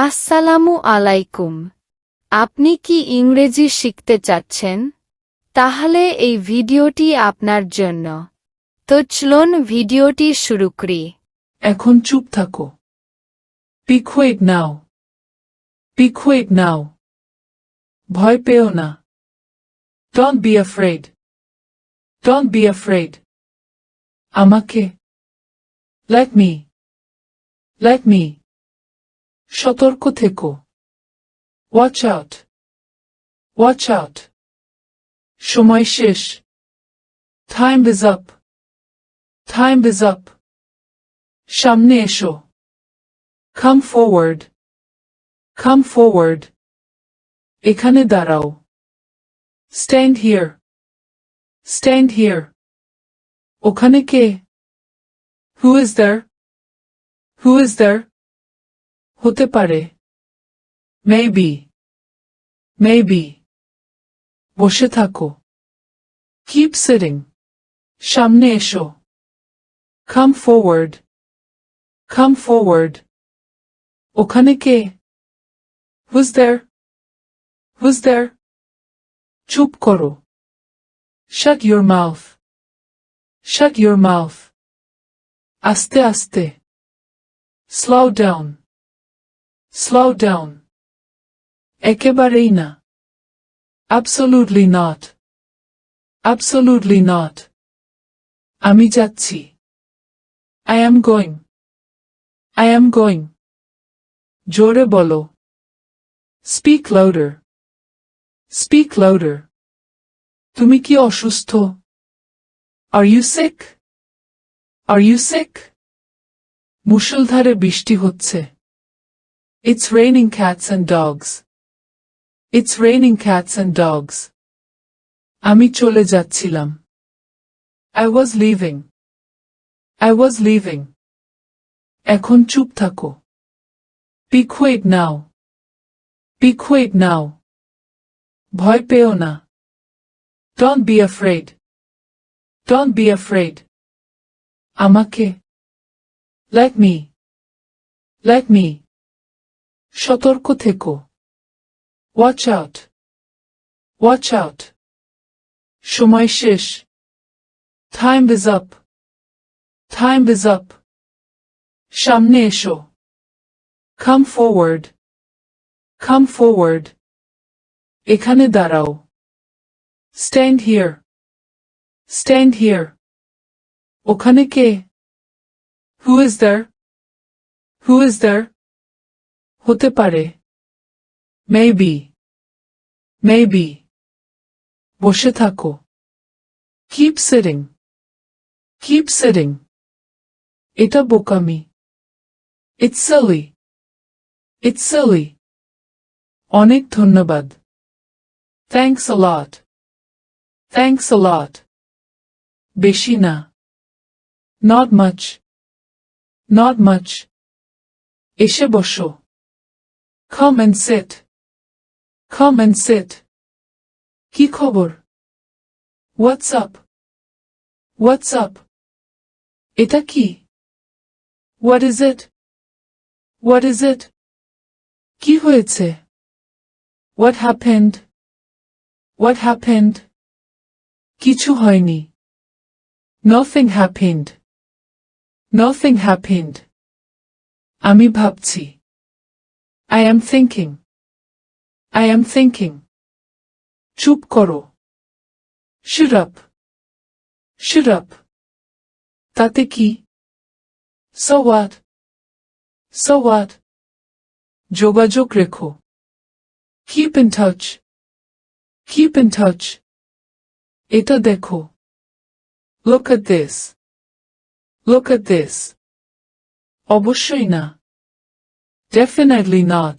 আসসালামু আলাইকুম। আপনি কি ইংরেজি শিখতে চাচ্ছেন? তাহলে এই ভিডিওটি আপনার জন্য। তো চলুন ভিডিওটি শুরু করি। এখন চুপ থাকো। Be quiet now. Be quiet now. ভয় পেও না। Don't be afraid. Don't be afraid. আমাকে। Let me. Let me. সতর্ক থেকো। Watch out. Watch out. সময় শেষ। Time is up. Time is up. সামনে এসো। Come forward. Come forward. এখানে দাঁড়াও। Stand here. Stand here. ওখানে কে? Who is there? Who is there? হতে পারে। Maybe. Maybe. বসে থাকো। Keep sitting. সামনে এসো। Come forward. Come forward. ওখানে কে? Who's there? Who's there? চুপ করো। Shut your mouth. Shut your mouth. আস্তে আস্তে। Slow down. Slow down. একেবারেই না। Absolutely not. Absolutely not. আমি যাচ্ছি। I am going. I am going. জোরে বলো। Speak louder. Speak louder. তুমি কি অসুস্থ? Are you sick? Are you sick? মুষলধারে বৃষ্টি হচ্ছে। It's raining cats and dogs. It's raining cats and dogs. আমি চলে যাচ্ছিলাম। I was leaving. I was leaving. এখন চুপ থাকো। Be quiet now. Be quiet now. ভয় পেও না। Don't be afraid. Don't be afraid. আমাকে। Let me. Let me. সতর্ক থেকো। Watch out. Watch out. সময় শেষ। Time is up. Time is up. সামনে এসো। Come forward. Come forward. এখানে দাঁড়াও। Stand here. Stand here. ওখানে কে? Who is there? Who is there? হতে পারে। Maybe. Maybe. বসে থাকো। Keep sitting. Keep sitting. এটা বোকামি। It's silly. It's silly. অনেক ধন্যবাদ। Thanks a lot. Thanks a lot. বেশি না। Not much. Not much. এসে বসো। Come and sit. Come and sit. কি খবর? What's up? What's up? এটা কি? What is it? What is it? কি হয়েছে? What happened? What happened? কিছু হয়নি। Nothing happened. Nothing happened. আমি ভাবছি। I am thinking. I am thinking. চুপ করো। Shut up. Shut up. তাতে কি? So what? So what? যোগাযোগ রেখো। Keep in touch. Keep in touch. এটা দেখো। Look at this. Look at this. অবশ্যই না। Definitely not.